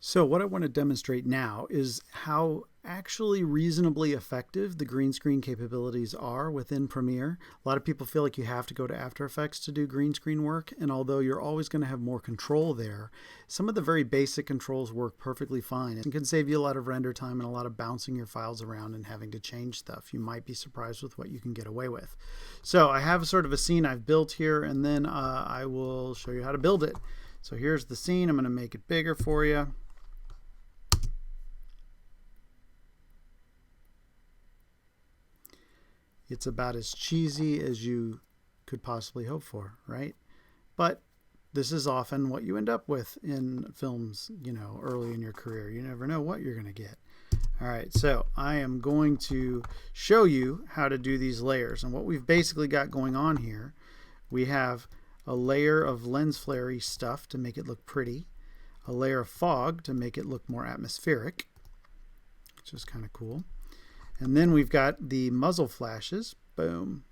So what I want to demonstrate now is how actually reasonably effective the green screen capabilities are within Premiere. A lot of people feel like you have to go to After Effects to do green screen work, and although you're always going to have more control there, some of the very basic controls work perfectly fine and can save you a lot of render time and a lot of bouncing your files around and having to change stuff. You might be surprised with what you can get away with. So I have sort of a scene I've built here, and then I will show you how to build it. So here's the scene. I'm going to make it bigger for you. It's about as cheesy as you could possibly hope for, right? But this is often what you end up with in films, early in your career. You never know what you're going to get. All right, so I am going to show you how to do these layers. And what we've basically got going on here, we have a layer of lens flare-y stuff to make it look pretty, a layer of fog to make it look more atmospheric, which is kind of cool. And then we've got the muzzle flashes, boom,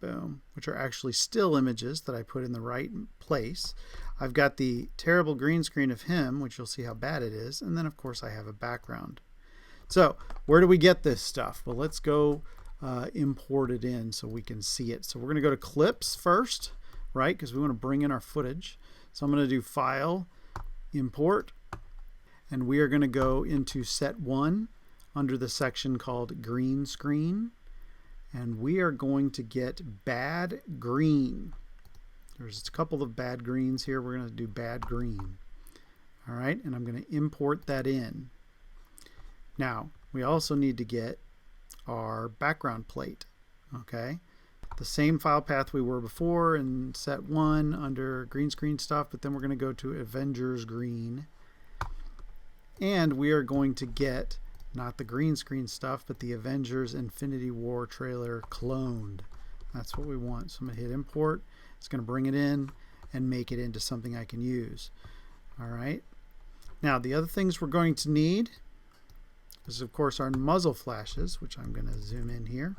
boom, which are actually still images that I put in the right place. I've got the terrible green screen of him, which you'll see how bad it is. And then, of course, I have a background. So where do we get this stuff? Well, let's go import it in so we can see it. So we're going to go to Clips first, right, because we want to bring in our footage. So I'm going to do File, Import, and we are going to go into Set 1. Under the section called Green Screen, and we are going to get Bad Green. There's a couple of bad greens here. We're going to do Bad Green. All right, and I'm going to import that in. Now, we also need to get our background plate. Okay, the same file path we were before in Set 1 under Green Screen stuff, but then we're going to go to Avengers Green, and we are going to get not the green screen stuff, but the Avengers Infinity War trailer cloned. That's what we want. So I'm going to hit import. It's going to bring it in and make it into something I can use. All right. Now the other things we're going to need is, of course, our muzzle flashes, which I'm going to zoom in here.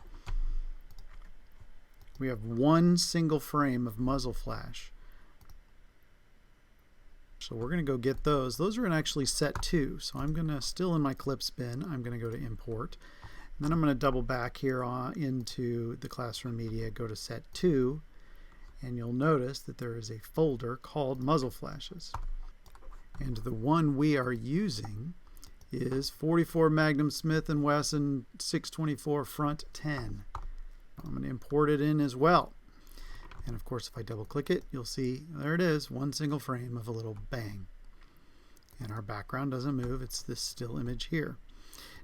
We have one single frame of muzzle flash. So we're going to go get those. Those are in actually Set 2. So I'm going to, still in my clips bin, I'm going to go to Import. And then I'm going to double back here into the Classroom Media, go to Set 2, and you'll notice that there is a folder called Muzzle Flashes. And the one we are using is 44 Magnum Smith & Wesson 624 Front 10. I'm going to import it in as well. And of course, if I double click it, you'll see there it is, one single frame of a little bang. And our background doesn't move, it's this still image here.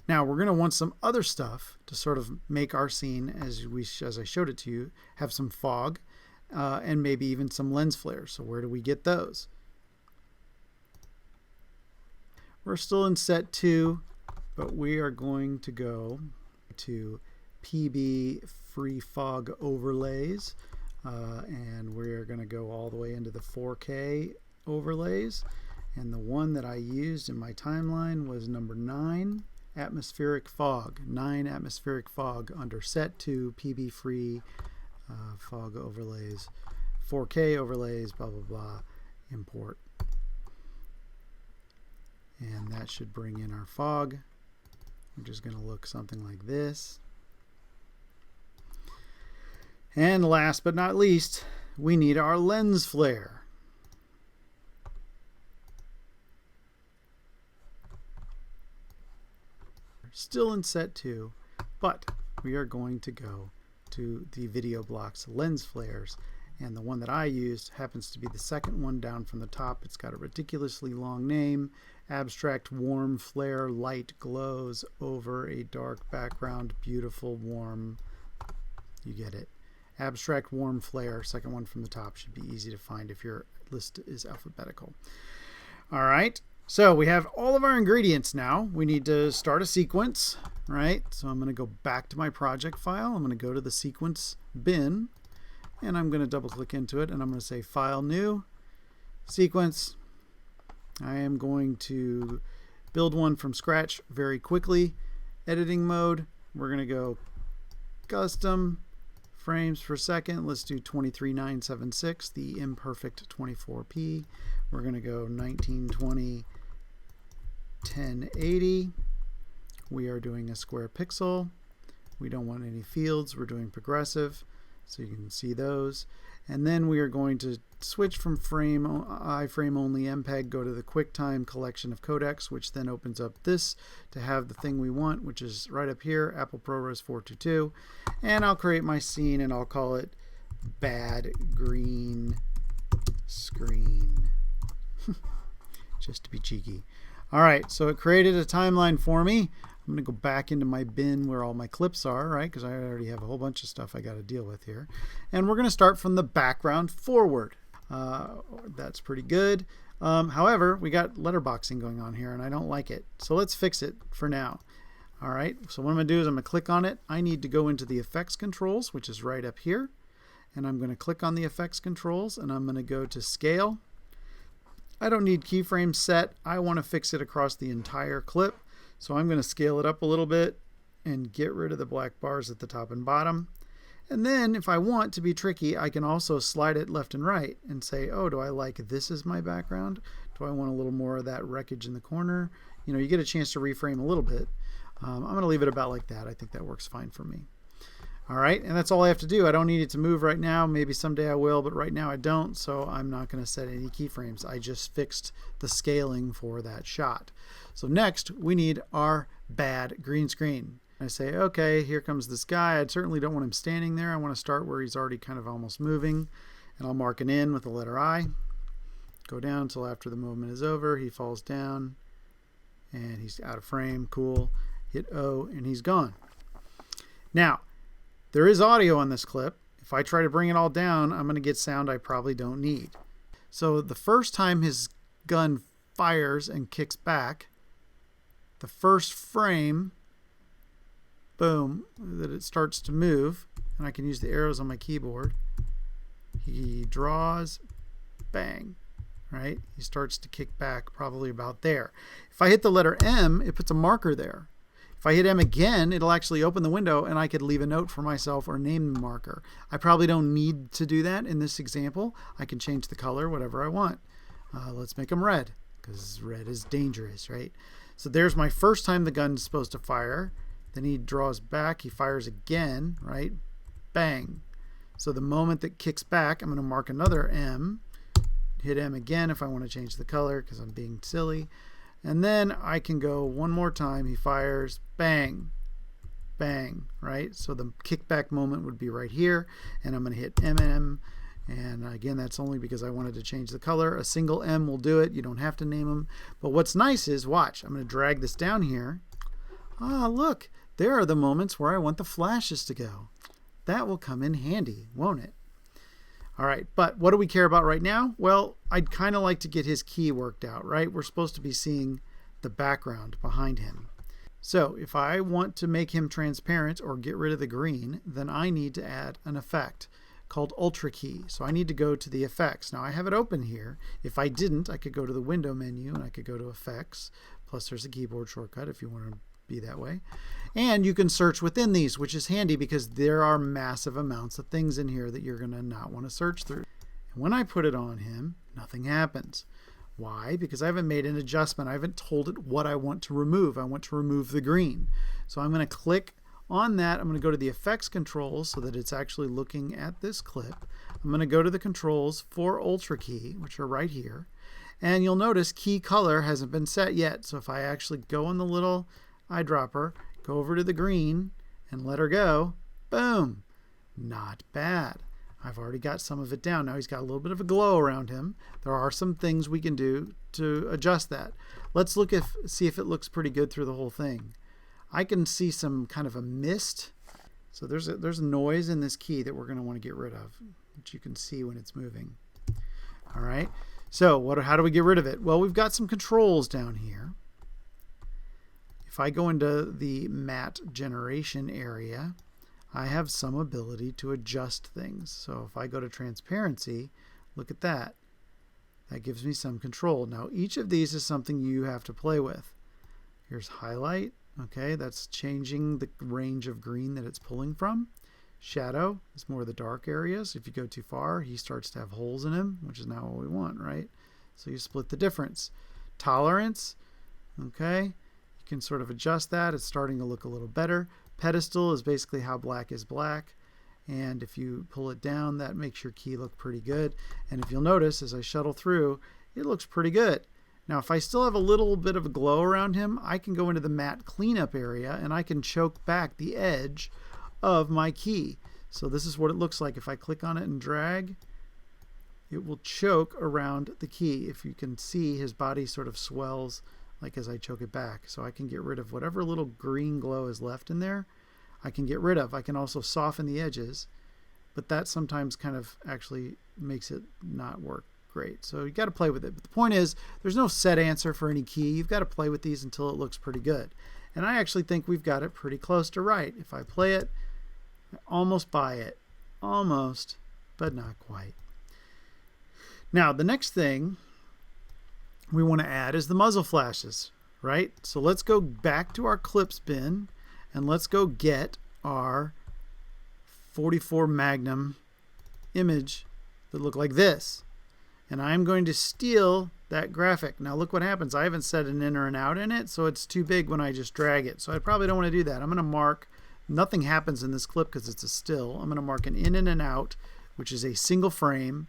Now we're going to want some other stuff to sort of make our scene, as I showed it to you, have some fog and maybe even some lens flare. So where do we get those? We're still in Set 2, but we are going to go to PB Free Fog Overlays. And we're going to go all the way into the 4K overlays, and the one that I used in my timeline was number 9, atmospheric fog. 9 atmospheric fog under Set 2 PB free fog overlays, 4K overlays, blah blah blah, import, and that should bring in our fog, which is going to look something like this. And last but not least, we need our lens flare. Still in Set 2, but we are going to go to the Video Blocks lens flares, and the one that I used happens to be the second one down from the top. It's got a ridiculously long name, Abstract Warm Flare Light Glows Over a Dark Background, Beautiful Warm, you get it. Abstract Warm Flare, second one from the top, should be easy to find if your list is alphabetical. All right, so we have all of our ingredients now. We need to start a sequence, right? So I'm going to go back to my project file. I'm going to go to the sequence bin, and I'm going to double click into it, and I'm going to say File, New, Sequence. I am going to build one from scratch very quickly. Editing mode, we're going to go Custom, frames per second. Let's do 23976, the imperfect 24p. We're going to go 1920 1080. We are doing a square pixel. We don't want any fields. We're doing progressive, so you can see those. And then we are going to switch from iframe only MPEG, go to the QuickTime collection of codecs, which then opens up this to have the thing we want, which is right up here, Apple ProRes 422. And I'll create my scene and I'll call it Bad Green Screen. Just to be cheeky. All right, so it created a timeline for me. I'm going to go back into my bin where all my clips are, right? Because I already have a whole bunch of stuff I got to deal with here. And we're going to start from the background forward. That's pretty good. However, we got letterboxing going on here, and I don't like it. So let's fix it for now. All right, so what I'm going to do is I'm going to click on it. I need to go into the effects controls, which is right up here. And I'm going to click on the effects controls, and I'm going to go to scale. I don't need keyframes set. I want to fix it across the entire clip. So I'm going to scale it up a little bit and get rid of the black bars at the top and bottom. And then if I want to be tricky, I can also slide it left and right and say, oh, do I like this as my background? Do I want a little more of that wreckage in the corner? You know, you get a chance to reframe a little bit. I'm going to leave it about like that. I think that works fine for me. All right, and that's all I have to do. I don't need it to move right now. Maybe someday I will, but right now I don't, so I'm not going to set any keyframes. I just fixed the scaling for that shot. So next, we need our bad green screen. I say, okay, here comes this guy. I certainly don't want him standing there. I want to start where he's already kind of almost moving, and I'll mark an in with the letter I. Go down until after the movement is over. He falls down, and he's out of frame. Cool. Hit O, and he's gone. Now, there is audio on this clip. If I try to bring it all down, I'm going to get sound I probably don't need. So the first time his gun fires and kicks back, the first frame, boom, that it starts to move, and I can use the arrows on my keyboard. He draws, bang, right? He starts to kick back probably about there. If I hit the letter M, it puts a marker there. If I hit M again, it'll actually open the window and I could leave a note for myself or name the marker. I probably don't need to do that in this example. I can change the color, whatever I want. Let's make them red because red is dangerous, right? So there's my first time the gun's supposed to fire. Then he draws back, he fires again, right? Bang. So the moment that kicks back, I'm going to mark another M. Hit M again if I want to change the color because I'm being silly. And then I can go one more time. He fires, bang, bang, right? So the kickback moment would be right here. And I'm going to hit MM. And again, that's only because I wanted to change the color. A single M will do it. You don't have to name them. But what's nice is, watch, I'm going to drag this down here. Ah, look, there are the moments where I want the flashes to go. That will come in handy, won't it? All right, but what do we care about right now? Well, I'd kind of like to get his key worked out, right? We're supposed to be seeing the background behind him. So if I want to make him transparent or get rid of the green, then I need to add an effect called Ultra Key. So I need to go to the effects. Now I have it open here. If I didn't, I could go to the window menu and I could go to effects. Plus there's a keyboard shortcut if you want to be that way. And you can search within these, which is handy because there are massive amounts of things in here that you're going to not want to search through. And when I put it on him, nothing happens. Why? Because I haven't made an adjustment. I haven't told it what I want to remove. I want to remove the green. So I'm going to click on that. I'm going to go to the effects controls so that it's actually looking at this clip. I'm going to go to the controls for Ultra Key, which are right here. And you'll notice key color hasn't been set yet. So if I actually go on the little eyedropper, go over to the green and let her go, boom, not bad. I've already got some of it down. Now he's got a little bit of a glow around him. There are some things we can do to adjust that. Let's see if it looks pretty good through the whole thing. I can see some kind of a mist. So there's noise in this key that we're going to want to get rid of, which you can see when it's moving. All right. So how do we get rid of it? Well, we've got some controls down here. If I go into the matte generation area, I have some ability to adjust things. So if I go to transparency, look at that. That gives me some control. Now each of these is something you have to play with. Here's highlight. Okay, that's changing the range of green that it's pulling from. Shadow is more the dark areas. If you go too far, he starts to have holes in him, which is not what we want, right? So you split the difference. Tolerance. Okay, you can sort of adjust that. It's starting to look a little better. Pedestal is basically how black is black. And if you pull it down, that makes your key look pretty good. And if you'll notice, as I shuttle through, it looks pretty good. Now, if I still have a little bit of a glow around him, I can go into the matte cleanup area and I can choke back the edge of my key. So this is what it looks like. If I click on it and drag, it will choke around the key. If you can see, his body sort of swells like as I choke it back. So I can get rid of whatever little green glow is left in there. I can get rid of. I can also soften the edges, but that sometimes kind of actually makes it not work great. So you got to play with it. But the point is, there's no set answer for any key. You've got to play with these until it looks pretty good. And I actually think we've got it pretty close to right. If I play it, I almost buy it. Almost, but not quite. Now, the next thing we want to add is the muzzle flashes, right? So let's go back to our clips bin and let's go get our 44 Magnum image that look like this. And I'm going to steal that graphic. Now look what happens. I haven't set an in or an out in it, so it's too big when I just drag it. So I probably don't want to do that. I'm going to mark, nothing happens in this clip because it's a still. I'm going to mark an in and an out, which is a single frame,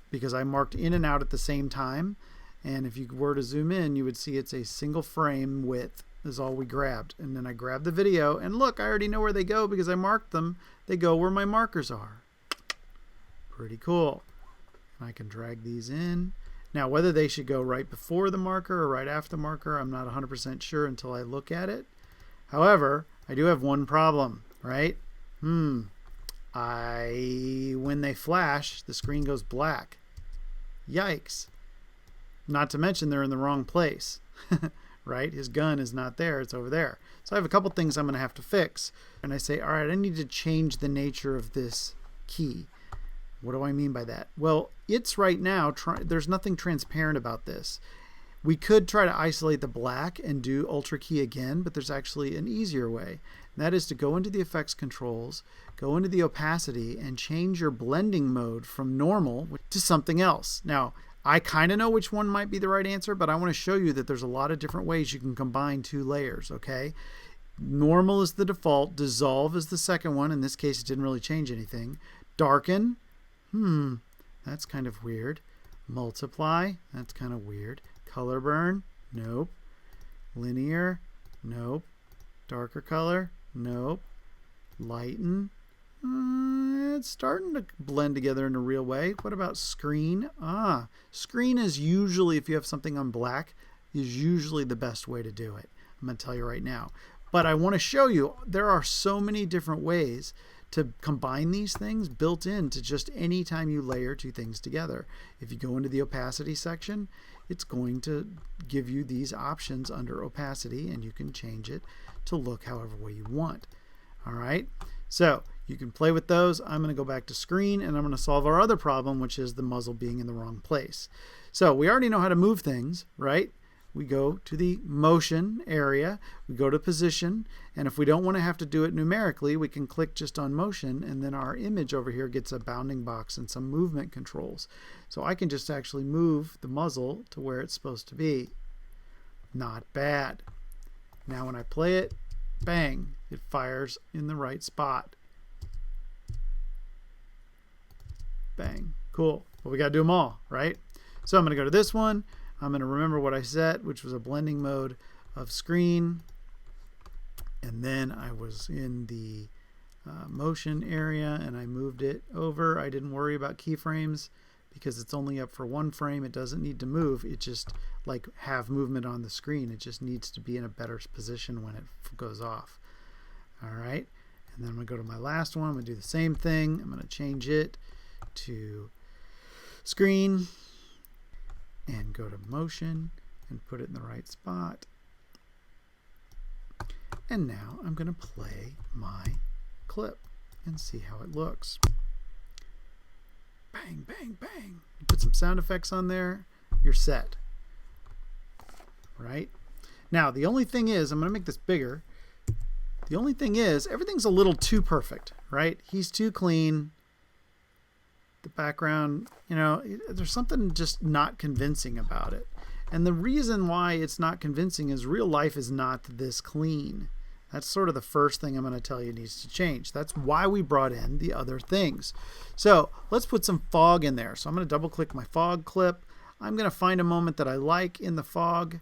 because I marked in and out at the same time. And if you were to zoom in, you would see it's a single frame width is all we grabbed. And then I grabbed the video, and look, I already know where they go because I marked them. They go where my markers are. Pretty cool. And I can drag these in. Now, whether they should go right before the marker or right after the marker, I'm not 100% sure until I look at it. However, I do have one problem, right? When they flash, the screen goes black. Yikes. Not to mention they're in the wrong place, right? His gun is not there, it's over there. So I have a couple things I'm going to have to fix. And I say, all right, I need to change the nature of this key. What do I mean by that? Well, it's right now, there's nothing transparent about this. We could try to isolate the black and do Ultra Key again, but there's actually an easier way. And that is to go into the effects controls, go into the opacity, and change your blending mode from normal to something else. Now, I kind of know which one might be the right answer, but I want to show you that there's a lot of different ways you can combine two layers, okay? Normal is the default. Dissolve is the second one. In this case, it didn't really change anything. Darken. That's kind of weird. Multiply. That's kind of weird. Color burn. Nope. Linear. Nope. Darker color. Nope. Lighten. It's starting to blend together in a real way. What about screen? Screen is usually, if you have something on black, is usually the best way to do it. I'm going to tell you right now. But I want to show you there are so many different ways to combine these things built into just any time you layer two things together. If you go into the opacity section, it's going to give you these options under opacity, and you can change it to look however way you want. All right, so you can play with those. I'm going to go back to screen, and I'm going to solve our other problem, which is the muzzle being in the wrong place. So we already know how to move things, right? We go to the motion area, we go to position, and if we don't want to have to do it numerically, we can click just on motion, and then our image over here gets a bounding box and some movement controls. So I can just actually move the muzzle to where it's supposed to be. Not bad. Now when I play it, bang, it fires in the right spot. Bang. Cool. But we got to do them all, right? So I'm going to go to this one. I'm going to remember what I set, which was a blending mode of screen. And then I was in the motion area and I moved it over. I didn't worry about keyframes because it's only up for one frame. It doesn't need to move. It just like have movement on the screen. It just needs to be in a better position when it goes off. All right. And then I'm going to go to my last one. I'm going to do the same thing. I'm going to change it to screen and go to motion and put it in the right spot. And now I'm going to play my clip and see how it looks. Bang, bang, bang. Put some sound effects on there. You're set. Right? Now, the only thing is, I'm going to make this bigger. The only thing is, everything's a little too perfect, right? He's too clean. The background, you know, there's something just not convincing about it. And the reason why it's not convincing is real life is not this clean. That's sort of the first thing I'm going to tell you needs to change. That's why we brought in the other things. So let's put some fog in there. So I'm going to double click my fog clip. I'm going to find a moment that I like in the fog.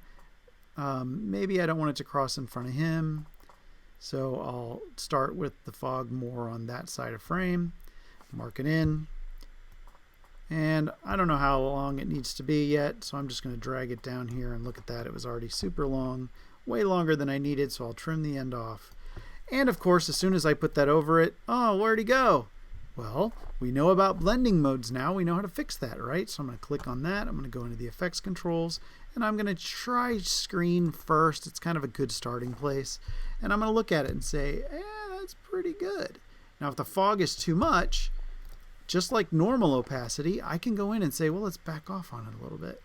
Maybe I don't want it to cross in front of him. So I'll start with the fog more on that side of frame. Mark it in. And I don't know how long it needs to be yet, so I'm just going to drag it down here and look at that. It was already super long, way longer than I needed, so I'll trim the end off. And of course, as soon as I put that over it, oh, where'd he go? Well, we know about blending modes now. We know how to fix that, right? So I'm going to click on that. I'm going to go into the effects controls, and I'm going to try screen first. It's kind of a good starting place. And I'm going to look at it and say, that's pretty good. Now, if the fog is too much, just like normal opacity, I can go in and say, well, let's back off on it a little bit,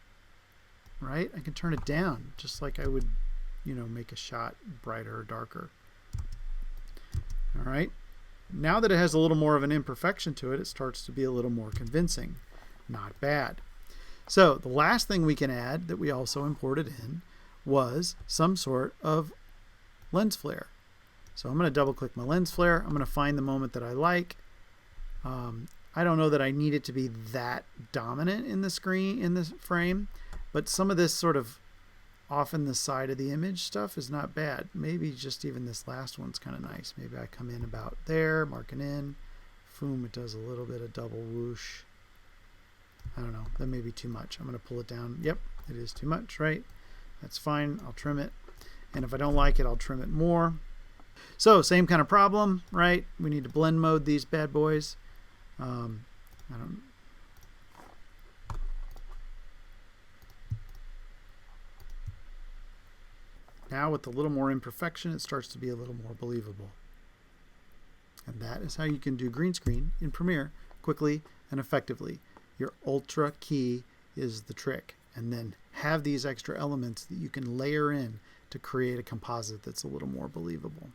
right? I can turn it down just like I would, make a shot brighter or darker. All right. Now that it has a little more of an imperfection to it, it starts to be a little more convincing. Not bad. So the last thing we can add that we also imported in was some sort of lens flare. So I'm going to double click my lens flare. I'm going to find the moment that I like. I don't know that I need it to be that dominant in the screen, in this frame, but some of this sort of off in the side of the image stuff is not bad. Maybe just even this last one's kind of nice. Maybe I come in about there, mark it in. Boom, it does a little bit of double whoosh. I don't know, that may be too much. I'm going to pull it down. Yep, it is too much, right? That's fine, I'll trim it. And if I don't like it, I'll trim it more. So same kind of problem, right? We need to blend mode these bad boys. Now with a little more imperfection, it starts to be a little more believable. And that is how you can do green screen in Premiere quickly and effectively. Your Ultra key is the trick. And then have these extra elements that you can layer in to create a composite that's a little more believable.